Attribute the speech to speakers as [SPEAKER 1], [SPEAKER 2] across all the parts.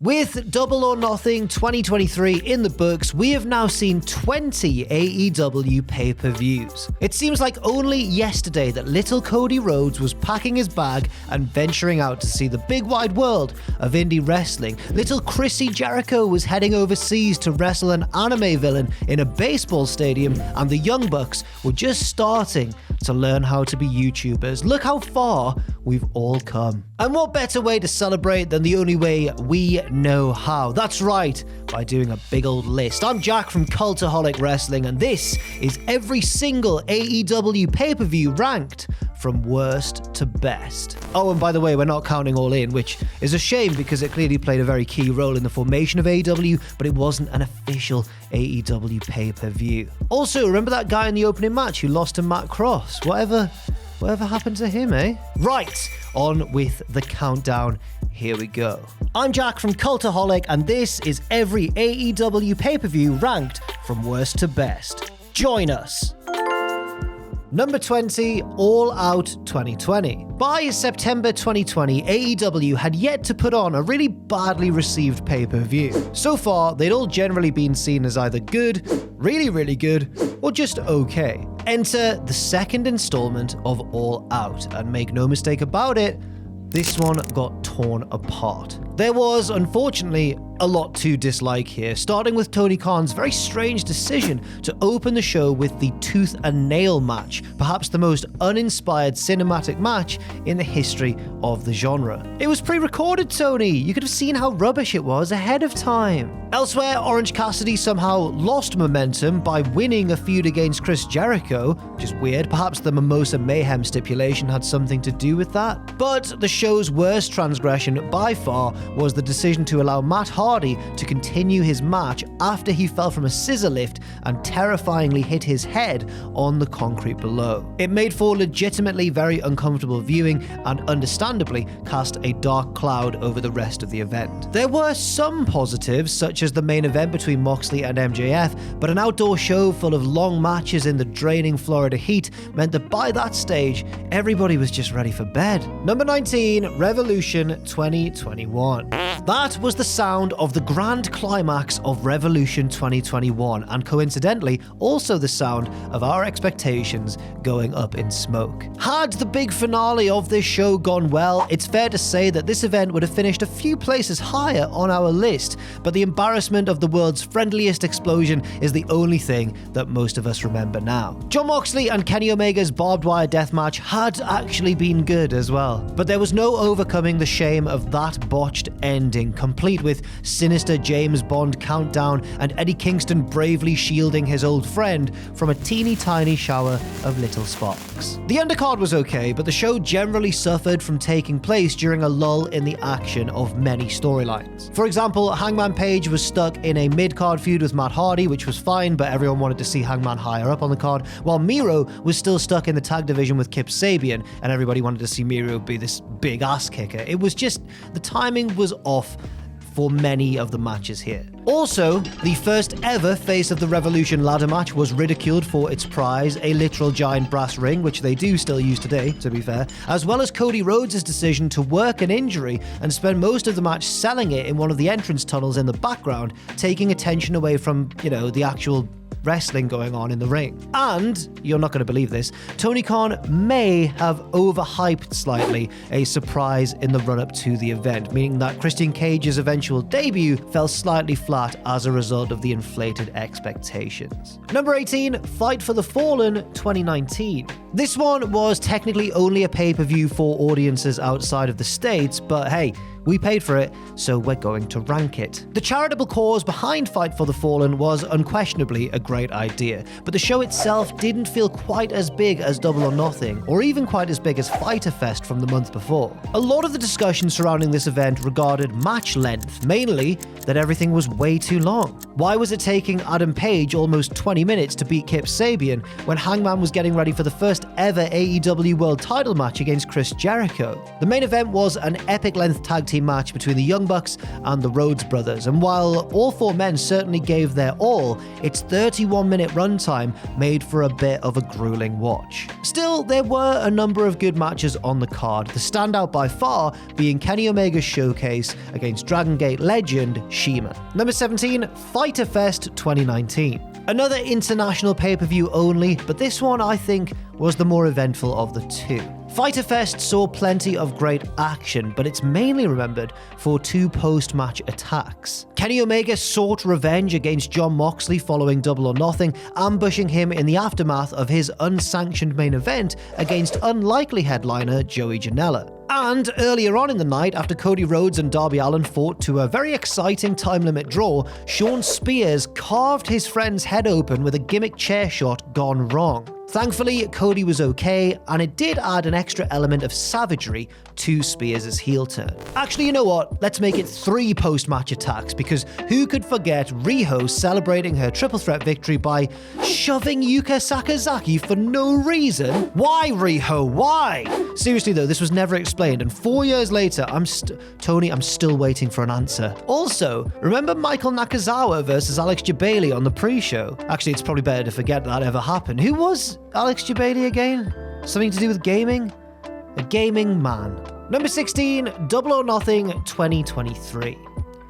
[SPEAKER 1] With Double or Nothing 2023 in the books, we have now seen 20 AEW pay-per-views. It seems like only yesterday that little Cody Rhodes was packing his bag and venturing out to see the big wide world of indie wrestling. Little Chrissy Jericho was heading overseas to wrestle an anime villain in a baseball stadium, and the Young Bucks were just starting to learn how to be YouTubers. Look how far we've all come. And what better way to celebrate than the only way we know how? That's right, by doing a big old list. I'm Jack from Cultaholic Wrestling, and this is every single AEW pay-per-view ranked from worst to best. Oh, and by the way, we're not counting All In, which is a shame because it clearly played a very key role in the formation of AEW, but it wasn't an official AEW pay-per-view. Also, remember that guy in the opening match who lost to Matt Cross? Whatever happened to him, eh? Right, on with the countdown. Here we go. I'm Jack from Cultaholic, and this is every AEW pay-per-view ranked from worst to best. Join us. Number 20, All Out 2020. By September 2020, AEW had yet to put on a really badly received pay-per-view. So far, they'd all generally been seen as either good, really, really good, or just okay. Enter the second installment of All Out, and make no mistake about it, this one got torn apart. There was, unfortunately, a lot to dislike here, starting with Tony Khan's very strange decision to open the show with the tooth and nail match, perhaps the most uninspired cinematic match in the history of the genre. It was pre-recorded, Tony. You could have seen how rubbish it was ahead of time. Elsewhere, Orange Cassidy somehow lost momentum by winning a feud against Chris Jericho, which is weird. Perhaps the Mimosa Mayhem stipulation had something to do with that. But the show's worst transgression by far was the decision to allow Matt Hardy to continue his match after he fell from a scissor lift and terrifyingly hit his head on the concrete below. It made for legitimately very uncomfortable viewing and understandably cast a dark cloud over the rest of the event. There were some positives, such as the main event between Moxley and MJF, but an outdoor show full of long matches in the draining Florida heat meant that by that stage, everybody was just ready for bed. Number 19, Revolution 2021. That was the sound of the grand climax of Revolution 2021, and coincidentally, also the sound of our expectations going up in smoke. Had the big finale of this show gone well, it's fair to say that this event would have finished a few places higher on our list, but the embarrassment of the world's friendliest explosion is the only thing that most of us remember now. Jon Moxley and Kenny Omega's barbed wire deathmatch had actually been good as well, but there was no overcoming the shame of that botched ending, complete with sinister James Bond countdown and Eddie Kingston bravely shielding his old friend from a teeny tiny shower of little sparks. The undercard was okay, but the show generally suffered from taking place during a lull in the action of many storylines. For example, Hangman Page was stuck in a mid-card feud with Matt Hardy, which was fine, but everyone wanted to see Hangman higher up on the card, while Miro was still stuck in the tag division with Kip Sabian, and everybody wanted to see Miro be this big ass kicker. It was just, the timing was off for many of the matches here. Also, the first ever Face of the Revolution ladder match was ridiculed for its prize, a literal giant brass ring, which they do still use today, to be fair, as well as Cody Rhodes' decision to work an injury and spend most of the match selling it in one of the entrance tunnels in the background, taking attention away from, the actual wrestling going on in the ring. And, you're not going to believe this, Tony Khan may have overhyped slightly a surprise in the run-up to the event, meaning that Christian Cage's eventual debut fell slightly flat as a result of the inflated expectations. Number 18, Fight for the Fallen 2019. This one was technically only a pay-per-view for audiences outside of the States, but hey, we paid for it, so we're going to rank it. The charitable cause behind Fight for the Fallen was unquestionably a great idea, but the show itself didn't feel quite as big as Double or Nothing, or even quite as big as Fyter Fest from the month before. A lot of the discussion surrounding this event regarded match length, mainly that everything was way too long. Why was it taking Adam Page almost 20 minutes to beat Kip Sabian when Hangman was getting ready for the first ever AEW World title match against Chris Jericho? The main event was an epic length tag team team match between the Young Bucks and the Rhodes brothers, and while all four men certainly gave their all, its 31-minute runtime made for a bit of a grueling watch. Still, there were a number of good matches on the card, the standout by far being Kenny Omega's showcase against Dragon Gate legend Shima. Number 17, Fyter Fest 2019. Another international pay-per-view only, but this one I think was the more eventful of the two. Fyter Fest saw plenty of great action, but it's mainly remembered for two post-match attacks. Kenny Omega sought revenge against Jon Moxley following Double or Nothing, ambushing him in the aftermath of his unsanctioned main event against unlikely headliner Joey Janela. And earlier on in the night, after Cody Rhodes and Darby Allin fought to a very exciting time limit draw, Shawn Spears carved his friend's head open with a gimmick chair shot gone wrong. Thankfully, Cody was okay, and it did add an extra element of savagery to Spears' heel turn. Actually, you know what? Let's make it 3 post-match attacks, because who could forget Riho celebrating her triple threat victory by shoving Yuka Sakazaki for no reason? Why, Riho? Why? Seriously though, this was never explained, and 4 years later, Tony, I'm still waiting for an answer. Also, remember Michael Nakazawa versus Alex Jabali on the pre-show? Actually, it's probably better to forget that ever happened. Who was Alex Jabali again? Something to do with gaming? A gaming man. Number 16, Double or Nothing 2023.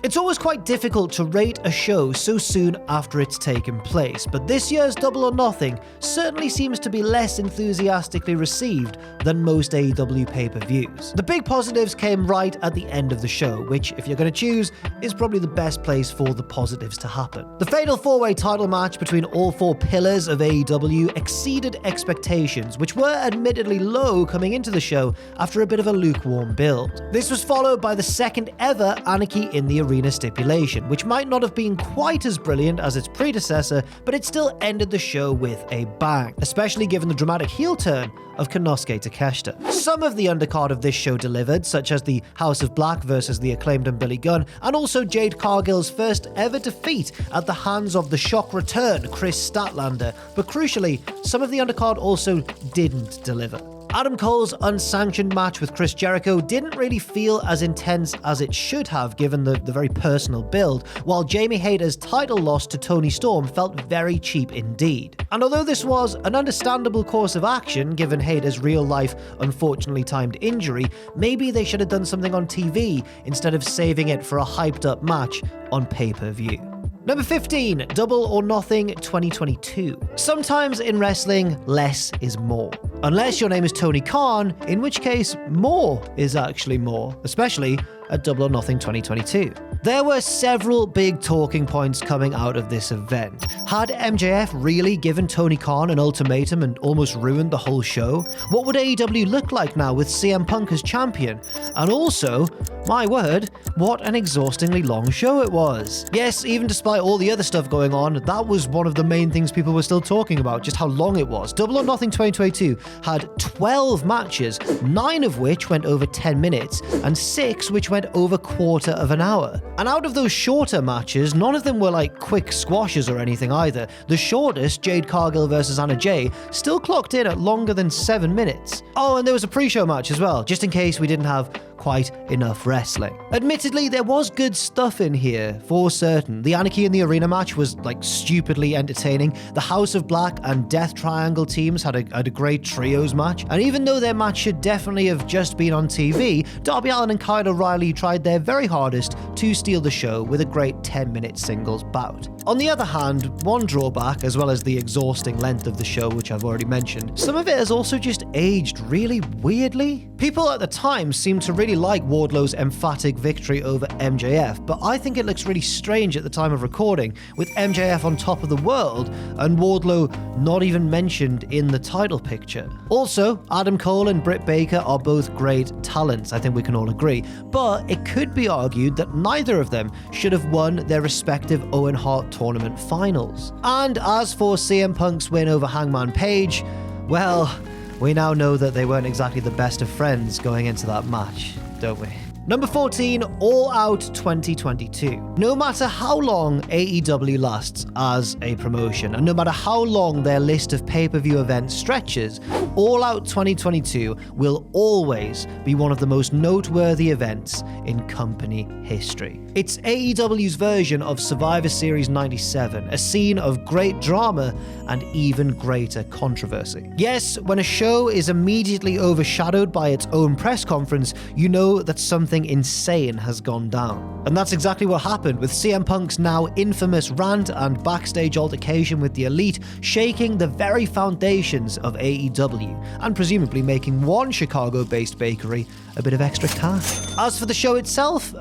[SPEAKER 1] It's always quite difficult to rate a show so soon after it's taken place, but this year's Double or Nothing certainly seems to be less enthusiastically received than most AEW pay-per-views. The big positives came right at the end of the show, which, if you're going to choose, is probably the best place for the positives to happen. The Fatal 4-Way title match between all 4 pillars of AEW exceeded expectations, which were admittedly low coming into the show after a bit of a lukewarm build. This was followed by the second ever Anarchy in the Arena stipulation, which might not have been quite as brilliant as its predecessor, but it still ended the show with a bang, especially given the dramatic heel turn of Konosuke Takeshita. Some of the undercard of this show delivered, such as the House of Black versus the Acclaimed and Billy Gunn, and also Jade Cargill's first ever defeat at the hands of the Shock Return, Chris Statlander, but crucially, some of the undercard also didn't deliver. Adam Cole's unsanctioned match with Chris Jericho didn't really feel as intense as it should have given the very personal build, while Jamie Hayter's title loss to Toni Storm felt very cheap indeed. And although this was an understandable course of action given Hayter's real-life, unfortunately timed injury, maybe they should have done something on TV instead of saving it for a hyped-up match on pay-per-view. Number 15, Double or Nothing 2022. Sometimes in wrestling, less is more. Unless your name is Tony Khan, in which case more is actually more, especially at Double or Nothing 2022. There were several big talking points coming out of this event. Had MJF really given Tony Khan an ultimatum and almost ruined the whole show? What would AEW look like now with CM Punk as champion? And also, my word, what an exhaustingly long show it was. Yes, even despite all the other stuff going on, that was one of the main things people were still talking about, just how long it was. Double or Nothing 2022 had 12 matches, 9 of which went over 10 minutes, and 6 which went over quarter of an hour. And out of those shorter matches, none of them were like quick squashes or anything either. The shortest, Jade Cargill versus Anna Jay, still clocked in at longer than 7 minutes. Oh, and there was a pre-show match as well, just in case we didn't have quite enough wrestling. Admittedly, there was good stuff in here, for certain. The Anarchy in the Arena match was like stupidly entertaining. The House of Black and Death Triangle teams had a great trios match, and even though their match should definitely have just been on TV, Darby Allin and Kyle O'Reilly tried their very hardest to steal the show with a great 10-minute singles bout. On the other hand, one drawback, as well as the exhausting length of the show, which I've already mentioned, some of it has also just aged really weirdly. People at the time seemed to really like Wardlow's emphatic victory over MJF, but I think it looks really strange at the time of recording, with MJF on top of the world and Wardlow not even mentioned in the title picture. Also, Adam Cole and Britt Baker are both great talents, I think we can all agree, but it could be argued that neither of them should have won their respective Owen Hart tournament finals. And as for CM Punk's win over Hangman Page, well, we now know that they weren't exactly the best of friends going into that match, don't we? Number 14, All Out 2022. No matter how long AEW lasts as a promotion, and no matter how long their list of pay-per-view events stretches, All Out 2022 will always be one of the most noteworthy events in company history. It's AEW's version of Survivor Series 97, a scene of great drama and even greater controversy. Yes, when a show is immediately overshadowed by its own press conference, you know that something insane has gone down. And that's exactly what happened, with CM Punk's now infamous rant and backstage altercation with the Elite shaking the very foundations of AEW, and presumably making one Chicago-based bakery a bit of extra cash. As for the show itself,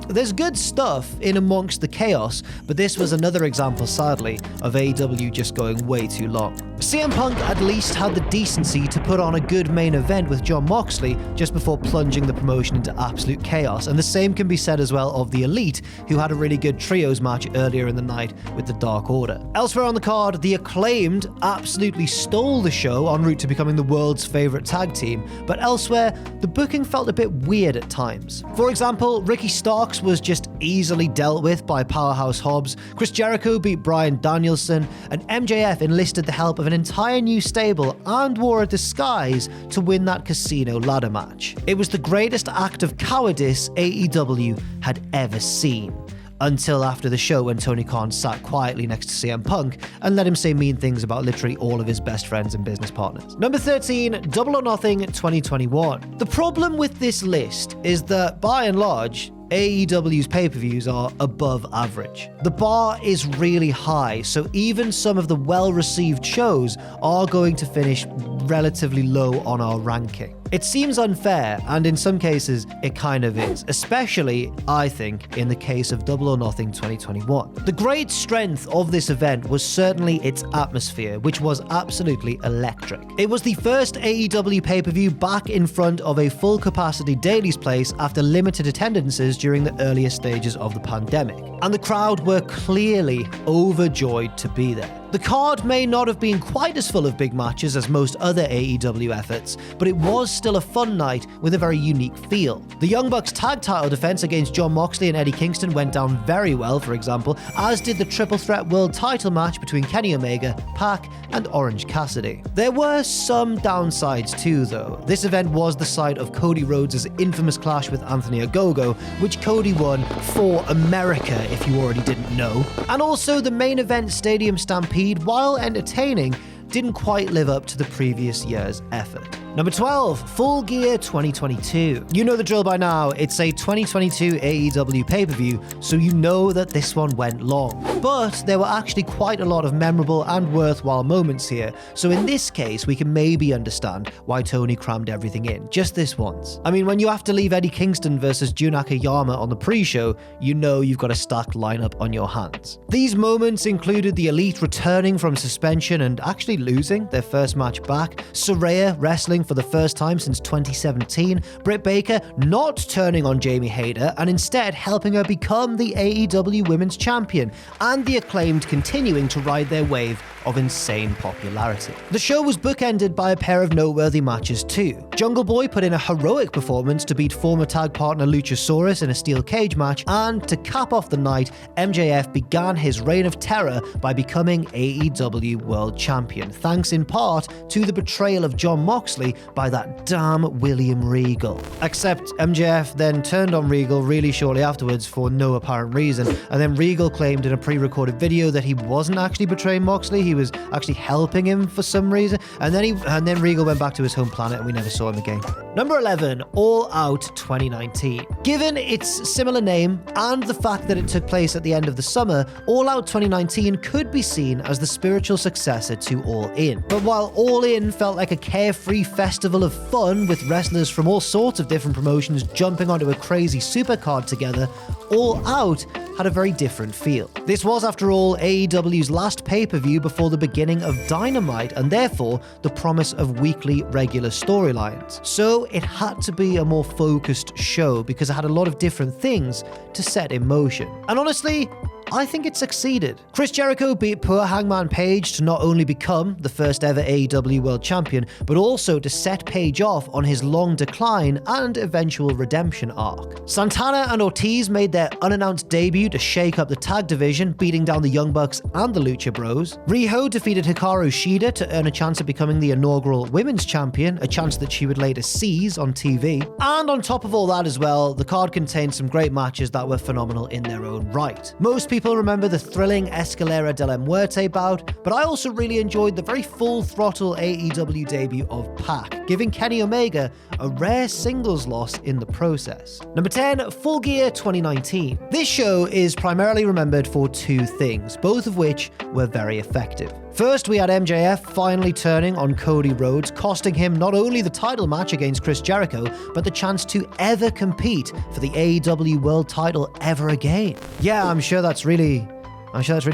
[SPEAKER 1] there's good stuff in amongst the chaos, but this was another example, sadly, of AEW just going way too long. CM Punk at least had the decency to put on a good main event with Jon Moxley just before plunging the promotion into absolute chaos, and the same can be said as well of the Elite, who had a really good trios match earlier in the night with the Dark Order. Elsewhere on the card, the Acclaimed absolutely stole the show en route to becoming the world's favourite tag team, but elsewhere, the booking felt a bit weird at times. For example, Ricky Starks was just easily dealt with by Powerhouse Hobbs, Chris Jericho beat Bryan Danielson, and MJF enlisted the help of an entire new stable and wore a disguise to win that casino ladder match. It was the greatest act of cowardice AEW had ever seen. Until after the show, when Tony Khan sat quietly next to CM Punk and let him say mean things about literally all of his best friends and business partners. Number 13, Double or Nothing 2021. The problem with this list is that, by and large, AEW's pay-per-views are above average. The bar is really high, so even some of the well-received shows are going to finish relatively low on our ranking. It seems unfair, and in some cases, it kind of is, especially, I think, in the case of Double or Nothing 2021. The great strength of this event was certainly its atmosphere, which was absolutely electric. It was the first AEW pay-per-view back in front of a full-capacity Daily's Place after limited attendances during the earlier stages of the pandemic, and the crowd were clearly overjoyed to be there. The card may not have been quite as full of big matches as most other AEW efforts, but it was still a fun night with a very unique feel. The Young Bucks tag title defense against Jon Moxley and Eddie Kingston went down very well, for example, as did the triple threat world title match between Kenny Omega, Pac, and Orange Cassidy. There were some downsides too, though. This event was the site of Cody Rhodes' infamous clash with Anthony Ogogo, which Cody won for America, if you already didn't know. And also the main event Stadium Stampede, while entertaining, didn't quite live up to the previous year's effort. Number 12, Full Gear 2022. You know the drill by now, it's a 2022 AEW pay-per-view, so you know that this one went long. But there were actually quite a lot of memorable and worthwhile moments here, so in this case, we can maybe understand why Tony crammed everything in, just this once. I mean, when you have to leave Eddie Kingston versus Jun Akiyama on the pre-show, you know you've got a stacked lineup on your hands. These moments included the Elite returning from suspension and actually losing their first match back, Saraya wrestling for the first time since 2017, Britt Baker not turning on Jamie Hayter and instead helping her become the AEW Women's Champion, and the Acclaimed continuing to ride their wave of insane popularity. The show was bookended by a pair of noteworthy matches too. Jungle Boy put in a heroic performance to beat former tag partner Luchasaurus in a steel cage match, and to cap off the night, MJF began his reign of terror by becoming AEW World Champion, thanks in part to the betrayal of Jon Moxley by that damn William Regal. Except MJF then turned on Regal really shortly afterwards for no apparent reason, and then Regal claimed in a pre-recorded video that he wasn't actually betraying Moxley, he was actually helping him for some reason, and then Regal went back to his home planet and we never saw him again. Number 11, All Out 2019. Given its similar name and the fact that it took place at the end of the summer, All Out 2019 could be seen as the spiritual successor to All In. But while All In felt like a carefree festival of fun with wrestlers from all sorts of different promotions jumping onto a crazy supercard together, All Out had a very different feel. This was, after all, AEW's last pay-per-view before the beginning of Dynamite, and therefore the promise of weekly regular storylines. So it had to be a more focused show because it had a lot of different things to set in motion. And honestly, I think it succeeded. Chris Jericho beat poor Hangman Page to not only become the first ever AEW World Champion, but also to set Page off on his long decline and eventual redemption arc. Santana and Ortiz made their unannounced debut to shake up the tag division, beating down the Young Bucks and the Lucha Bros. Riho defeated Hikaru Shida to earn a chance at becoming the inaugural Women's Champion, a chance that she would later seize on TV. And on top of all that as well, the card contained some great matches that were phenomenal in their own right. Most people remember the thrilling Escalera de la Muerte bout, but I also really enjoyed the very full-throttle AEW debut of Pac, giving Kenny Omega a rare singles loss in the process. Number 10, Full Gear 2019. This show is primarily remembered for two things, both of which were very effective. First, we had MJF finally turning on Cody Rhodes, costing him not only the title match against Chris Jericho, but the chance to ever compete for the AEW World title ever again. Yeah, I'm sure that's really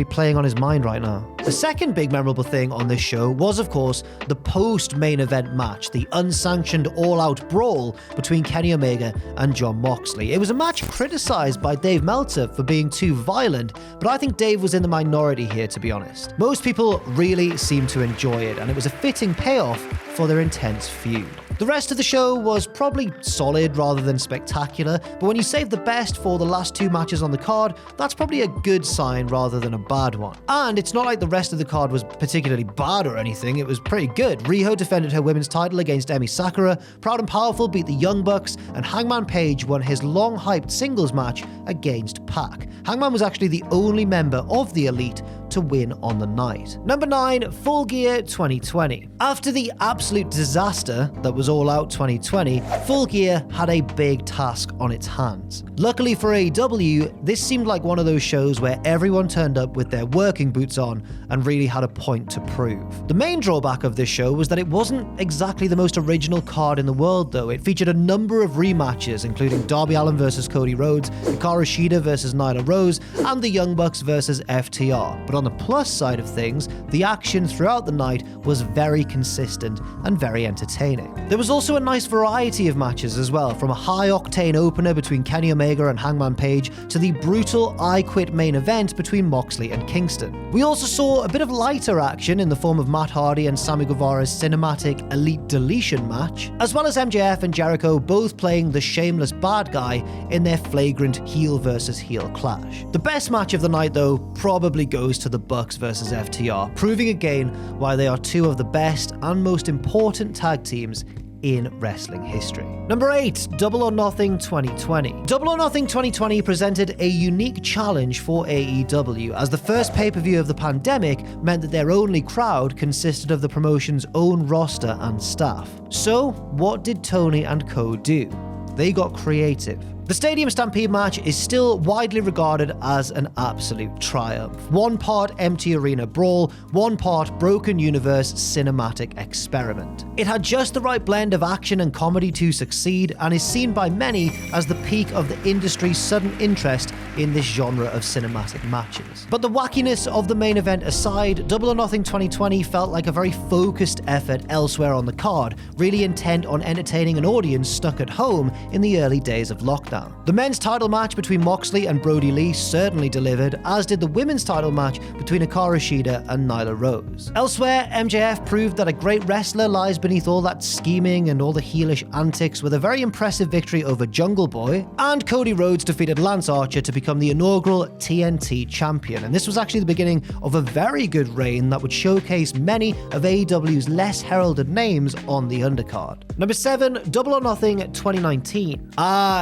[SPEAKER 1] playing on his mind right now. The second big memorable thing on this show was, of course, the post-main event match, the unsanctioned all-out brawl between Kenny Omega and Jon Moxley. It was a match criticized by Dave Meltzer for being too violent, but I think Dave was in the minority here, to be honest. Most people really seemed to enjoy it, and it was a fitting payoff for their intense feud. The rest of the show was probably solid rather than spectacular, but when you save the best for the last two matches on the card, that's probably a good sign rather than a bad one. And it's not like the rest of the card was particularly bad or anything, it was pretty good. Riho defended her women's title against Emi Sakura, Proud and Powerful beat the Young Bucks, and Hangman Page won his long-hyped singles match against Pac. Hangman was actually the only member of the Elite to win on the night. Number 9, Full Gear 2020. After the absolute disaster that was All Out 2020, Full Gear had a big task on its hands. Luckily for AEW, this seemed like one of those shows where everyone turned up with their working boots on and really had a point to prove. The main drawback of this show was that it wasn't exactly the most original card in the world though. It featured a number of rematches, including Darby Allin versus Cody Rhodes, Hikaru Shida versus Nyla Rose, and the Young Bucks versus FTR. But on the plus side of things, the action throughout the night was very consistent and very entertaining. There was also a nice variety of matches as well, from a high-octane opener between Kenny Omega and Hangman Page to the brutal I Quit main event between Moxley and Kingston. We also saw a bit of lighter action in the form of Matt Hardy and Sammy Guevara's cinematic Elite Deletion match, as well as MJF and Jericho both playing the shameless bad guy in their flagrant heel versus heel clash. The best match of the night though probably goes to the Bucks versus FTR, proving again why they are two of the best and most important tag teams in wrestling history. Number 8, Double or Nothing 2020. Double or Nothing 2020 presented a unique challenge for AEW, as the first pay-per-view of the pandemic meant that their only crowd consisted of the promotion's own roster and staff. So, what did Tony and co do? They got creative. The Stadium Stampede match is still widely regarded as an absolute triumph. One part empty arena brawl, one part broken universe cinematic experiment. It had just the right blend of action and comedy to succeed, and is seen by many as the peak of the industry's sudden interest in this genre of cinematic matches. But the wackiness of the main event aside, Double or Nothing 2020 felt like a very focused effort elsewhere on the card, really intent on entertaining an audience stuck at home in the early days of lockdown. The men's title match between Moxley and Brody Lee certainly delivered, as did the women's title match between Hikaru Shida and Nyla Rose. Elsewhere, MJF proved that a great wrestler lies beneath all that scheming and all the heelish antics with a very impressive victory over Jungle Boy, and Cody Rhodes defeated Lance Archer to become the inaugural TNT champion. And this was actually the beginning of a very good reign that would showcase many of AEW's less heralded names on the undercard. Number 7, Double or Nothing 2019.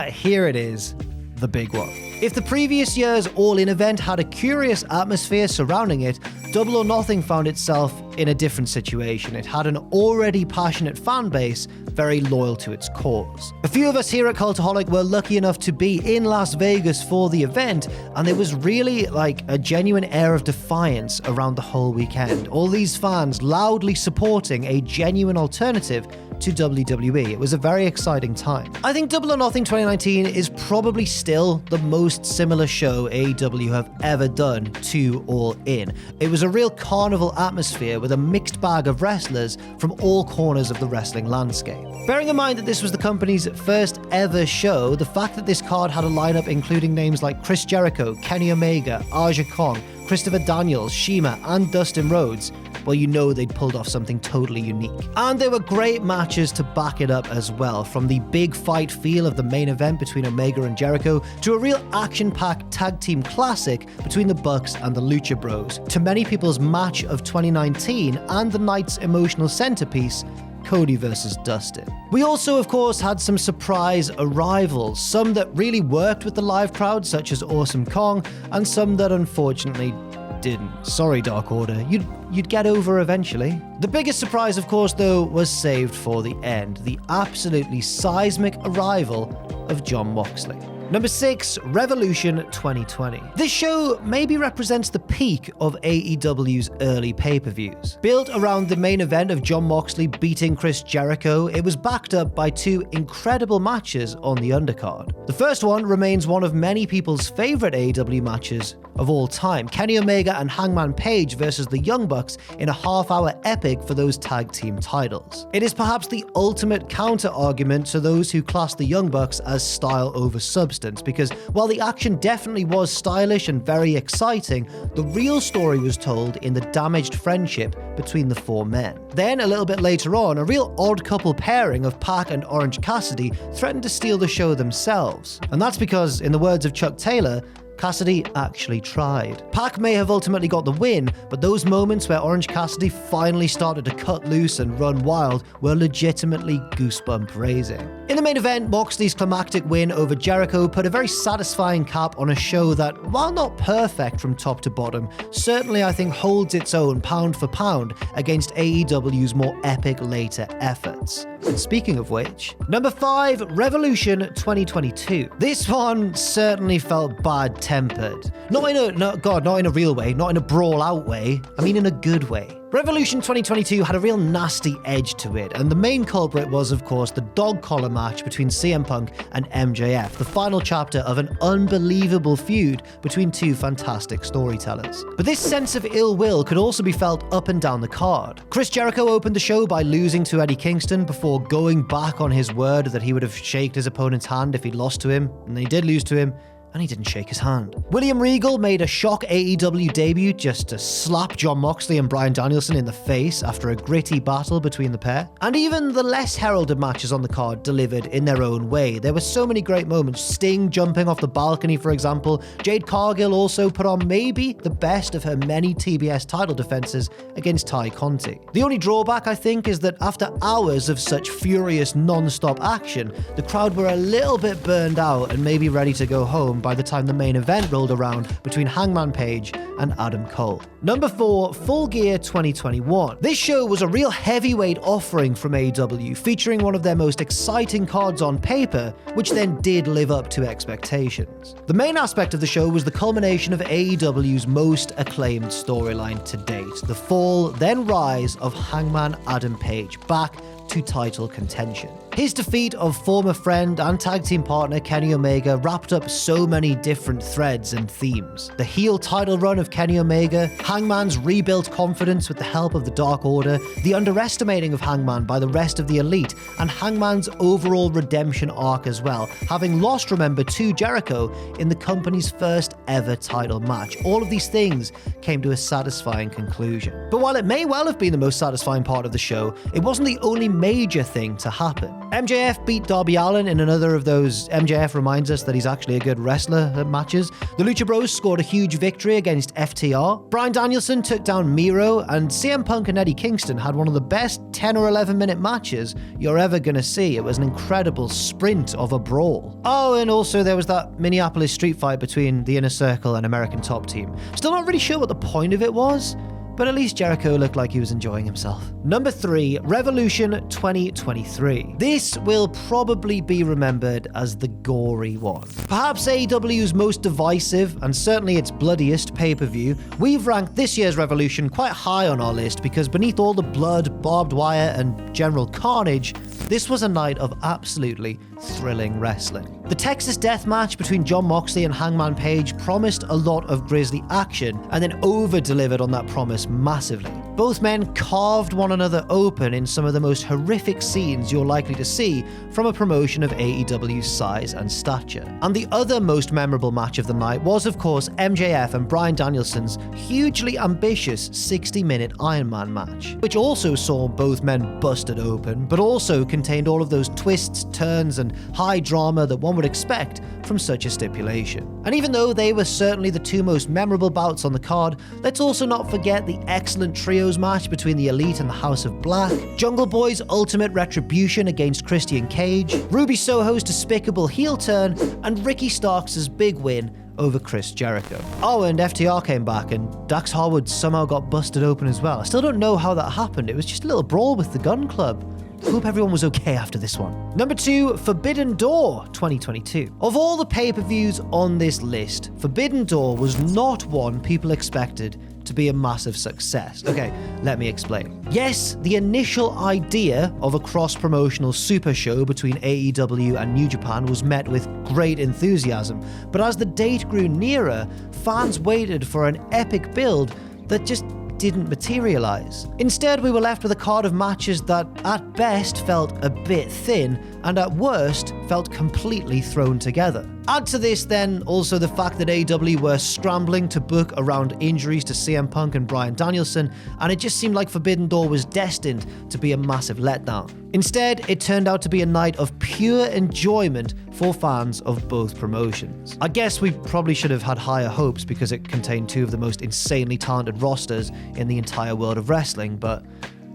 [SPEAKER 1] Here it is, the big one. If the previous year's All-In event had a curious atmosphere surrounding it, Double or Nothing found itself in a different situation. It had an already passionate fan base, very loyal to its cause. A few of us here at Cultaholic were lucky enough to be in Las Vegas for the event, and there was really like a genuine air of defiance around the whole weekend. All these fans loudly supporting a genuine alternative to WWE. It was a very exciting time. I think Double or Nothing 2019 is probably still the most similar show AEW have ever done to All In. It was a real carnival atmosphere with a mixed bag of wrestlers from all corners of the wrestling landscape. Bearing in mind that this was the company's first ever show, the fact that this card had a lineup including names like Chris Jericho, Kenny Omega, Aja Kong, Christopher Daniels, Shima, and Dustin Rhodes, well, you know they'd pulled off something totally unique. And there were great matches to back it up as well, from the big fight feel of the main event between Omega and Jericho, to a real action-packed tag team classic between the Bucks and the Lucha Bros, to many people's match of 2019 and the night's emotional centerpiece, Cody versus Dustin. We also, of course, had some surprise arrivals, some that really worked with the live crowd, such as Awesome Kong, and some that unfortunately didn't. Sorry, Dark Order, you'd get over eventually. The biggest surprise, of course, though, was saved for the end, the absolutely seismic arrival of Jon Moxley. Number 6, Revolution 2020. This show maybe represents the peak of AEW's early pay-per-views. Built around the main event of Jon Moxley beating Chris Jericho, it was backed up by 2 incredible matches on the undercard. The first one remains one of many people's favorite AEW matches of all time, Kenny Omega and Hangman Page versus the Young Bucks in a half-hour epic for those tag team titles. It is perhaps the ultimate counter-argument to those who class the Young Bucks as style over substance, because while the action definitely was stylish and very exciting, the real story was told in the damaged friendship between the 4 men. Then, a little bit later on, a real odd couple pairing of Pac and Orange Cassidy threatened to steal the show themselves. And that's because, in the words of Chuck Taylor, Cassidy actually tried. Pac may have ultimately got the win, but those moments where Orange Cassidy finally started to cut loose and run wild were legitimately goosebump raising. In the main event, Moxley's climactic win over Jericho put a very satisfying cap on a show that, while not perfect from top to bottom, certainly I think holds its own pound for pound against AEW's more epic later efforts. And speaking of which, number 5, Revolution 2022. This one certainly felt bad-tempered. Not in a real way, not in a brawl-out way, I mean in a good way. Revolution 2022 had a real nasty edge to it, and the main culprit was, of course, the dog collar match between CM Punk and MJF, the final chapter of an unbelievable feud between 2 fantastic storytellers. But this sense of ill will could also be felt up and down the card. Chris Jericho opened the show by losing to Eddie Kingston before going back on his word that he would have shaken his opponent's hand if he'd lost to him, and he did lose to him, and he didn't shake his hand. William Regal made a shock AEW debut just to slap Jon Moxley and Bryan Danielson in the face after a gritty battle between the pair. And even the less heralded matches on the card delivered in their own way. There were so many great moments. Sting jumping off the balcony, for example. Jade Cargill also put on maybe the best of her many TBS title defenses against Ty Conti. The only drawback, I think, is that after hours of such furious non-stop action, the crowd were a little bit burned out and maybe ready to go home by the time the main event rolled around between Hangman Page and Adam Cole. Number 4, Full Gear 2021. This show was a real heavyweight offering from AEW, featuring one of their most exciting cards on paper, which then did live up to expectations. The main aspect of the show was the culmination of AEW's most acclaimed storyline to date, the fall, then rise of Hangman Adam Page back to title contention. His defeat of former friend and tag team partner Kenny Omega wrapped up so many different threads and themes. The heel title run of Kenny Omega, Hangman's rebuilt confidence with the help of the Dark Order, the underestimating of Hangman by the rest of the Elite, and Hangman's overall redemption arc as well, having lost, remember, to Jericho in the company's first ever title match. All of these things came to a satisfying conclusion. But while it may well have been the most satisfying part of the show, it wasn't the only major thing to happen. MJF beat Darby Allin in another of those MJF reminds us that he's actually a good wrestler at matches. The Lucha Bros scored a huge victory against FTR. Bryan Danielson took down Miro, and CM Punk and Eddie Kingston had one of the best 10 or 11 minute matches you're ever gonna see. It was an incredible sprint of a brawl. Oh, and also there was that Minneapolis street fight between the Inner Circle and American Top Team. Still not really sure what the point of it was, but at least Jericho looked like he was enjoying himself. Number 3, Revolution 2023. This will probably be remembered as the gory one. Perhaps AEW's most divisive, and certainly its bloodiest pay-per-view, we've ranked this year's Revolution quite high on our list because beneath all the blood, barbed wire, and general carnage, this was a night of absolutely thrilling wrestling. The Texas Death match between Jon Moxley and Hangman Page promised a lot of grisly action and then over-delivered on that promise massively. Both men carved one another open in some of the most horrific scenes you're likely to see from a promotion of AEW's size and stature. And the other most memorable match of the night was, of course, MJF and Bryan Danielson's hugely ambitious 60-minute Iron Man match, which also saw both men busted open, but also contained all of those twists, turns, and high drama that one would expect from such a stipulation. And even though they were certainly the two most memorable bouts on the card, let's also not forget the excellent trios match between the Elite and the House of Black, Jungle Boy's ultimate retribution against Christian Cage, Ruby Soho's despicable heel turn, and Ricky Starks' big win over Chris Jericho. Oh, and FTR came back, and Dax Harwood somehow got busted open as well. I still don't know how that happened. It was just a little brawl with the Gun Club. Hope everyone was okay after this one. Number 2, Forbidden Door 2022. Of all the pay-per-views on this list, Forbidden Door was not one people expected to be a massive success. Okay, let me explain. Yes, the initial idea of a cross-promotional super show between AEW and New Japan was met with great enthusiasm, but as the date grew nearer, fans waited for an epic build that just didn't materialize. Instead, we were left with a card of matches that at best felt a bit thin and at worst felt completely thrown together. Add to this then also the fact that AEW were scrambling to book around injuries to CM Punk and Bryan Danielson, and it just seemed like Forbidden Door was destined to be a massive letdown. Instead, it turned out to be a night of pure enjoyment for fans of both promotions. I guess we probably should have had higher hopes because it contained two of the most insanely talented rosters in the entire world of wrestling, but,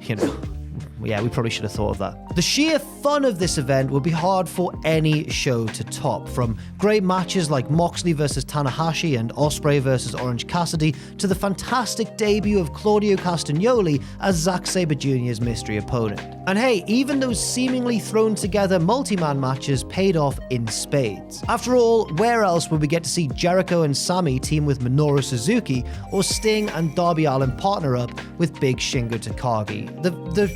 [SPEAKER 1] you know, yeah, we probably should have thought of that. The sheer fun of this event would be hard for any show to top, from great matches like Moxley versus Tanahashi and Ospreay versus Orange Cassidy to the fantastic debut of Claudio Castagnoli as Zack Sabre Jr.'s mystery opponent. And hey, even those seemingly thrown together multi-man matches paid off in spades. After all, where else would we get to see Jericho and Sami team with Minoru Suzuki, or Sting and Darby Allin partner up with Big Shingo Takagi?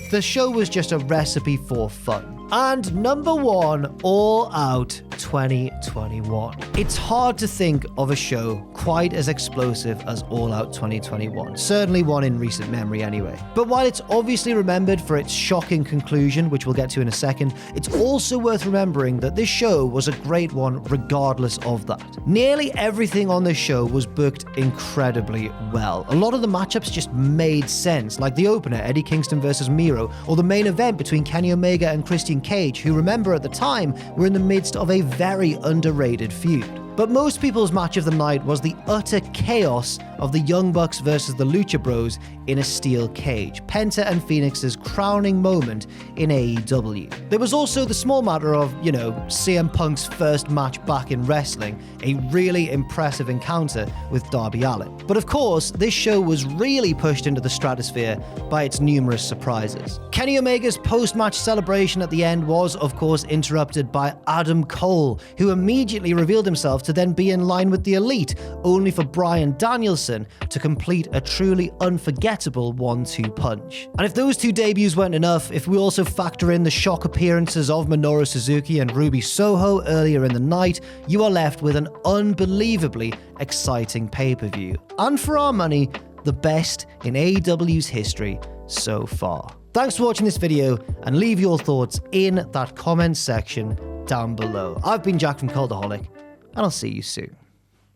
[SPEAKER 1] The show was just a recipe for fun. And number 1, All Out 2021. It's hard to think of a show quite as explosive as All Out 2021, certainly one in recent memory anyway. But while it's obviously remembered for its shocking conclusion, which we'll get to in a second, it's also worth remembering that this show was a great one regardless of that. Nearly everything on this show was booked incredibly well. A lot of the matchups just made sense, like the opener, Eddie Kingston versus Miro, or the main event between Kenny Omega and Christian Cage, who, remember, at the time were in the midst of a very underrated feud. But most people's match of the night was the utter chaos of the Young Bucks versus the Lucha Bros in a steel cage, Penta and Phoenix's crowning moment in AEW. There was also the small matter of, CM Punk's first match back in wrestling, a really impressive encounter with Darby Allin. But of course, this show was really pushed into the stratosphere by its numerous surprises. Kenny Omega's post-match celebration at the end was, of course, interrupted by Adam Cole, who immediately revealed himself to then be in line with the Elite, only for Bryan Danielson to complete a truly unforgettable 1-2 punch. And if those two debuts weren't enough, if we also factor in the shock appearances of Minoru Suzuki and Ruby Soho earlier in the night, you are left with an unbelievably exciting pay-per-view. And for our money, the best in AEW's history so far. Thanks for watching this video, and leave your thoughts in that comment section down below. I've been Jack from Cultaholic, and I'll see you soon.